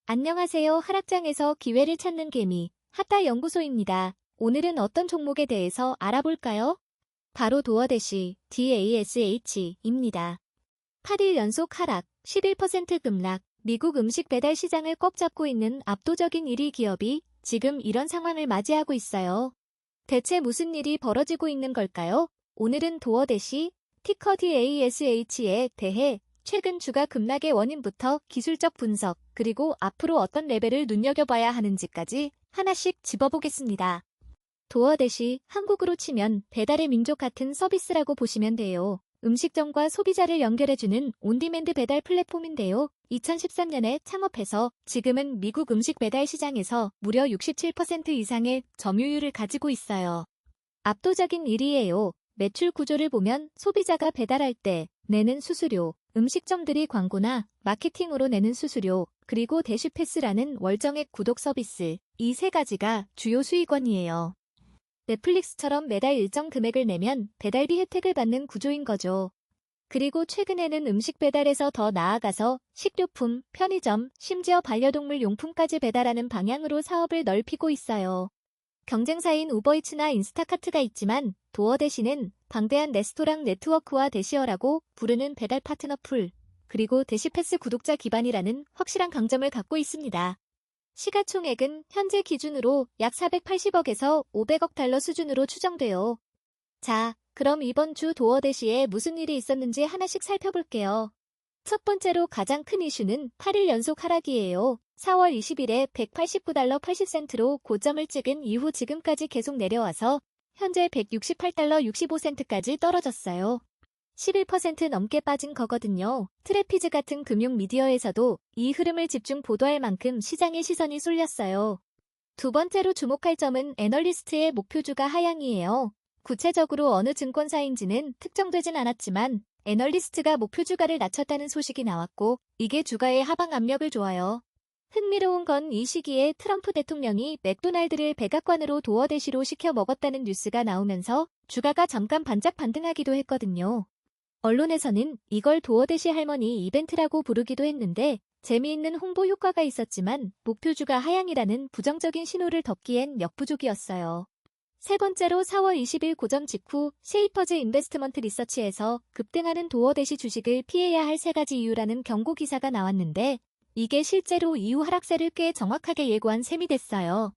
안녕하세요. 하락장에서 기회를 찾는 개미, 핫다 연구소입니다. 오늘은 어떤 종목에 대해서 알아볼까요? 바로 도어대시, DASH입니다. 8일 연속 하락, 11% 급락, 미국 음식 배달 시장을 꽉 잡고 있는 압도적인 1위 기업이 지금 이런 상황을 맞이하고 있어요. 대체 무슨 일이 벌어지고 있는 걸까요? 오늘은 도어대시, 티커 DASH에 대해 최근 주가 급락의 원인부터 기술적 분석, 그리고 앞으로 어떤 레벨을 눈여겨봐야 하는지까지 하나씩 짚어보겠습니다. 도어대시, 한국으로 치면 배달의 민족 같은 서비스라고 보시면 돼요. 음식점과 소비자를 연결해주는 온디맨드 배달 플랫폼인데요. 2013년에 창업해서 지금은 미국 음식 배달 시장에서 무려 67% 이상의 점유율을 가지고 있어요. 압도적인 1위예요. 매출 구조를 보면 소비자가 배달할 때 내는 수수료, 음식점들이 광고나 마케팅으로 내는 수수료, 그리고 대시패스라는 월정액 구독 서비스, 이 세 가지가 주요 수익원이에요. 넷플릭스처럼 매달 일정 금액을 내면 배달비 혜택을 받는 구조인 거죠. 그리고 최근에는 음식 배달에서 더 나아가서 식료품, 편의점, 심지어 반려동물 용품까지 배달하는 방향으로 사업을 넓히고 있어요. 경쟁사인 우버이츠나 인스타카트가 있지만 도어대시는 방대한 레스토랑 네트워크와 대시어라고 부르는 배달 파트너 풀, 그리고 대시패스 구독자 기반이라는 확실한 강점을 갖고 있습니다. 시가총액은 현재 기준으로 약 480억에서 500억 달러 수준으로 추정돼요. 자, 그럼 이번 주 도어대시에 무슨 일이 있었는지 하나씩 살펴볼게요. 첫 번째로 가장 큰 이슈는 8일 연속 하락이에요. 4월 20일에 189달러 80센트로 고점을 찍은 이후 지금까지 계속 내려와서 현재 168달러 65센트까지 떨어졌어요. 11% 넘게 빠진 거거든요. 트래피즈 같은 금융 미디어에서도 이 흐름을 집중 보도할 만큼 시장의 시선이 쏠렸어요. 두 번째로 주목할 점은 애널리스트의 목표주가 하향이에요. 구체적으로 어느 증권사인지는 특정되진 않았지만 애널리스트가 목표주가를 낮췄다는 소식이 나왔고 이게 주가의 하방 압력을 줘요. 흥미로운 건 이 시기에 트럼프 대통령이 맥도날드를 백악관으로 도어대시로 시켜 먹었다는 뉴스가 나오면서 주가가 잠깐 반짝 반등하기도 했거든요. 언론에서는 이걸 도어대시 할머니 이벤트라고 부르기도 했는데 재미있는 홍보 효과가 있었지만 목표주가 하향이라는 부정적인 신호를 덮기엔 역부족이었어요. 세 번째로 4월 20일 고점 직후 셰이퍼즈 인베스트먼트 리서치에서 급등하는 도어대시 주식을 피해야 할 세 가지 이유라는 경고 기사가 나왔는데 이게 실제로 이후 하락세를 꽤 정확하게 예고한 셈이 됐어요.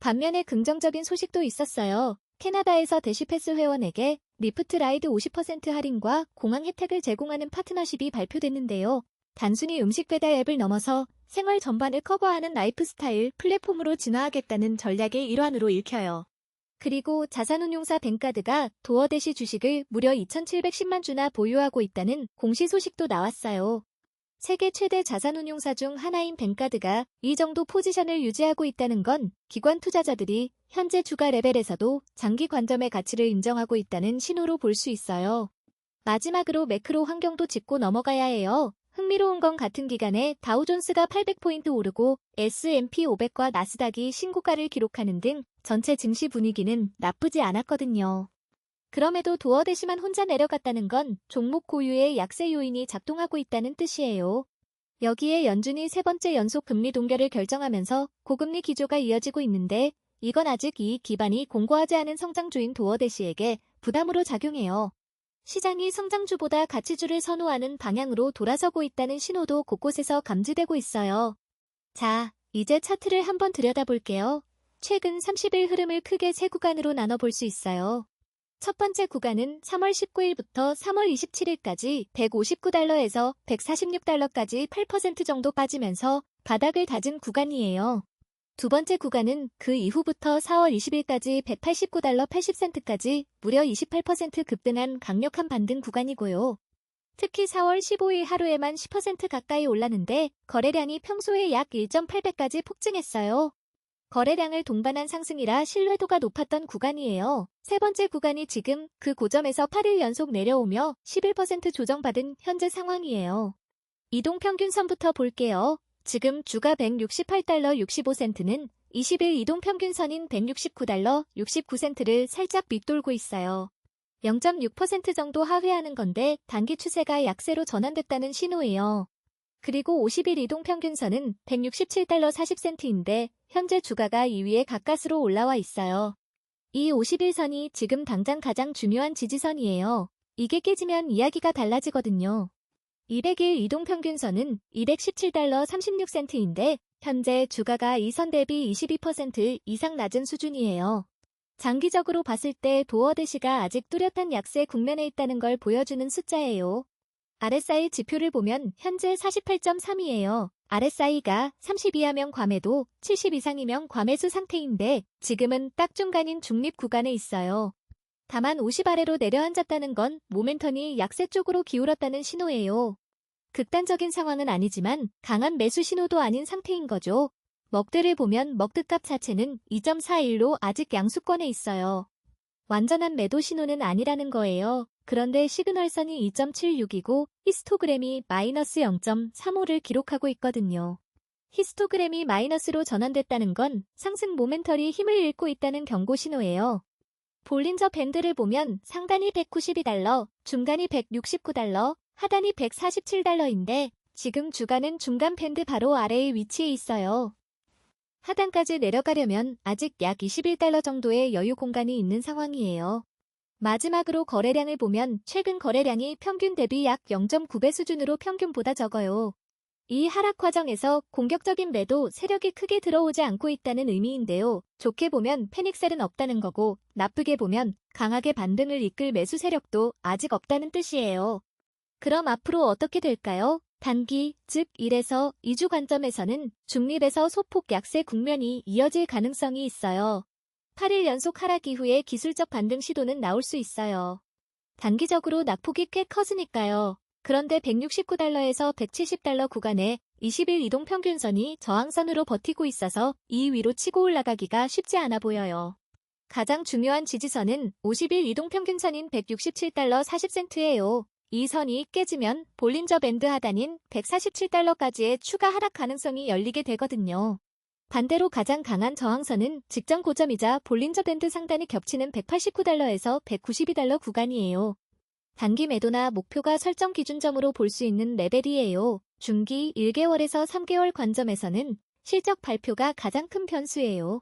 반면에 긍정적인 소식도 있었어요. 캐나다에서 대시패스 회원에게 리프트 라이드 50% 할인과 공항 혜택을 제공하는 파트너십이 발표됐는데요. 단순히 음식 배달 앱을 넘어서 생활 전반을 커버하는 라이프스타일 플랫폼으로 진화하겠다는 전략의 일환으로 읽혀요. 그리고 자산운용사 뱅카드가 도어대시 주식을 무려 2,710만 주나 보유하고 있다는 공시 소식도 나왔어요. 세계 최대 자산운용사 중 하나인 뱅카드가 이 정도 포지션을 유지하고 있다는 건 기관 투자자들이 현재 주가 레벨에서도 장기 관점의 가치를 인정하고 있다는 신호로 볼 수 있어요. 마지막으로 매크로 환경도 짚고 넘어가야 해요. 흥미로운 건 같은 기간에 다우존스가 800포인트 오르고 S&P 500과 나스닥이 신고가를 기록하는 등 전체 증시 분위기는 나쁘지 않았거든요. 그럼에도 도어대시만 혼자 내려갔다는 건 종목 고유의 약세 요인이 작동하고 있다는 뜻이에요. 여기에 연준이 세 번째 연속 금리 동결을 결정하면서 고금리 기조가 이어지고 있는데 이건 아직 이익 기반이 공고하지 않은 성장주인 도어대시에게 부담으로 작용해요. 시장이 성장주보다 가치주를 선호하는 방향으로 돌아서고 있다는 신호도 곳곳에서 감지되고 있어요. 자, 이제 차트를 한번 들여다볼게요. 최근 30일 흐름을 크게 세 구간으로 나눠볼 수 있어요. 첫 번째 구간은 3월 19일부터 3월 27일까지 159달러에서 146달러까지 8% 정도 빠지면서 바닥을 다진 구간이에요. 두 번째 구간은 그 이후부터 4월 20일까지 189달러 80센트까지 무려 28% 급등한 강력한 반등 구간이고요. 특히 4월 15일 하루에만 10% 가까이 올랐는데 거래량이 평소에 약 1.8배까지 폭증했어요. 거래량을 동반한 상승이라 신뢰도가 높았던 구간이에요. 세 번째 구간이 지금 그 고점에서 8일 연속 내려오며 11% 조정받은 현재 상황이에요. 이동평균선부터 볼게요. 지금 주가 168달러 65센트는 20일 이동평균선인 169달러 69센트를 살짝 밑돌고 있어요. 0.6% 정도 하회하는 건데 단기 추세가 약세로 전환됐다는 신호예요. 그리고 50일 이동평균선은 167달러 40센트인데 현재 주가가 2위에 가까스로 올라와 있어요. 이 50일 선이 지금 당장 가장 중요한 지지선이에요. 이게 깨지면 이야기가 달라지거든요. 200일 이동평균선은 217달러 36센트인데 현재 주가가 이 선 대비 22% 이상 낮은 수준이에요. 장기적으로 봤을 때 도어대시가 아직 뚜렷한 약세 국면에 있다는 걸 보여주는 숫자예요. RSI 지표를 보면 현재 48.3이에요. RSI가 30 이하면 과매도, 70 이상이면 과매수 상태인데 지금은 딱 중간인 중립 구간에 있어요. 다만 50 아래로 내려앉았다는 건 모멘텀이 약세 쪽으로 기울었다는 신호예요. 극단적인 상황은 아니지만 강한 매수 신호도 아닌 상태인 거죠. 먹대를 보면 먹드값 자체는 2.41로 아직 양수권에 있어요. 완전한 매도 신호는 아니라는 거예요. 그런데 시그널선이 2.76이고 히스토그램이 마이너스 0.35를 기록하고 있거든요. 히스토그램이 마이너스로 전환됐다는 건 상승 모멘털이 힘을 잃고 있다는 경고 신호예요. 볼린저 밴드를 보면 상단이 192달러, 중간이 169달러, 하단이 147달러인데 지금 주가는 중간 밴드 바로 아래에 위치해 있어요. 하단까지 내려가려면 아직 약 21달러 정도의 여유 공간이 있는 상황이에요. 마지막으로 거래량을 보면 최근 거래량이 평균 대비 약 0.9배 수준으로 평균보다 적어요. 이 하락 과정에서 공격적인 매도 세력이 크게 들어오지 않고 있다는 의미인데요. 좋게 보면 패닉셀은 없다는 거고 나쁘게 보면 강하게 반등을 이끌 매수 세력도 아직 없다는 뜻이에요. 그럼 앞으로 어떻게 될까요? 단기, 즉 1에서 2주 관점에서는 중립에서 소폭 약세 국면이 이어질 가능성이 있어요. 8일 연속 하락 이후에 기술적 반등 시도는 나올 수 있어요. 단기적으로 낙폭이 꽤 커지니까요. 그런데 169달러에서 170달러 구간에 20일 이동평균선이 저항선으로 버티고 있어서 이 위로 치고 올라가기가 쉽지 않아 보여요. 가장 중요한 지지선은 50일 이동평균선인 167달러 40센트예요. 이 선이 깨지면 볼린저 밴드 하단인 147달러까지의 추가 하락 가능성이 열리게 되거든요. 반대로 가장 강한 저항선은 직전 고점이자 볼린저 밴드 상단이 겹치는 189달러에서 192달러 구간이에요. 단기 매도나 목표가 설정 기준점으로 볼 수 있는 레벨이에요. 중기 1개월에서 3개월 관점에서는 실적 발표가 가장 큰 변수예요.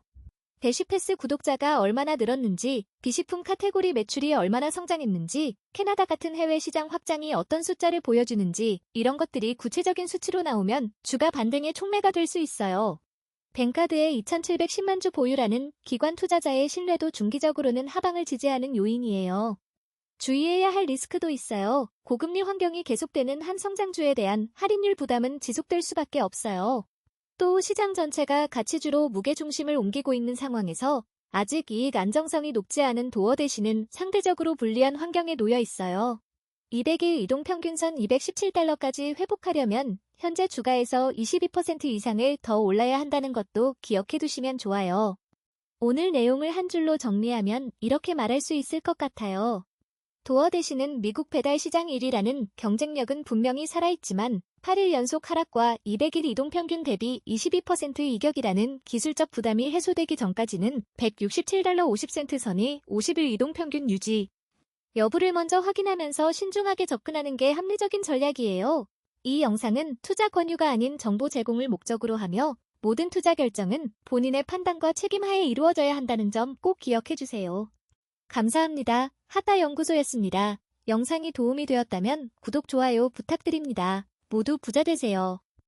대시패스 구독자가 얼마나 늘었는지, 비식품 카테고리 매출이 얼마나 성장했는지, 캐나다 같은 해외 시장 확장이 어떤 숫자를 보여주는지 이런 것들이 구체적인 수치로 나오면 주가 반등의 촉매가 될 수 있어요. 뱅카드의 2710만 주 보유라는 기관 투자자의 신뢰도 중기적으로는 하방을 지지하는 요인이에요. 주의해야 할 리스크도 있어요. 고금리 환경이 계속되는 한 성장주에 대한 할인율 부담은 지속될 수밖에 없어요. 또 시장 전체가 가치주로 무게중심을 옮기고 있는 상황에서 아직 이익 안정성이 높지 않은 도어 대신은 상대적으로 불리한 환경에 놓여 있어요. 200일 이동평균선 217달러까지 회복하려면 현재 주가에서 22% 이상을 더 올라야 한다는 것도 기억해 두시면 좋아요. 오늘 내용을 한 줄로 정리하면 이렇게 말할 수 있을 것 같아요. 도어 대신은 미국 배달 시장 1위라는 경쟁력은 분명히 살아있지만 8일 연속 하락과 200일 이동평균 대비 22% 이격이라는 기술적 부담이 해소되기 전까지는 167달러 50센트 선이 50일 이동평균 유지 여부를 먼저 확인하면서 신중하게 접근하는 게 합리적인 전략이에요. 이 영상은 투자 권유가 아닌 정보 제공을 목적으로 하며 모든 투자 결정은 본인의 판단과 책임하에 이루어져야 한다는 점 꼭 기억해주세요. 감사합니다. 하타연구소였습니다. 영상이 도움이 되었다면 구독, 좋아요 부탁드립니다. 모두 부자 되세요.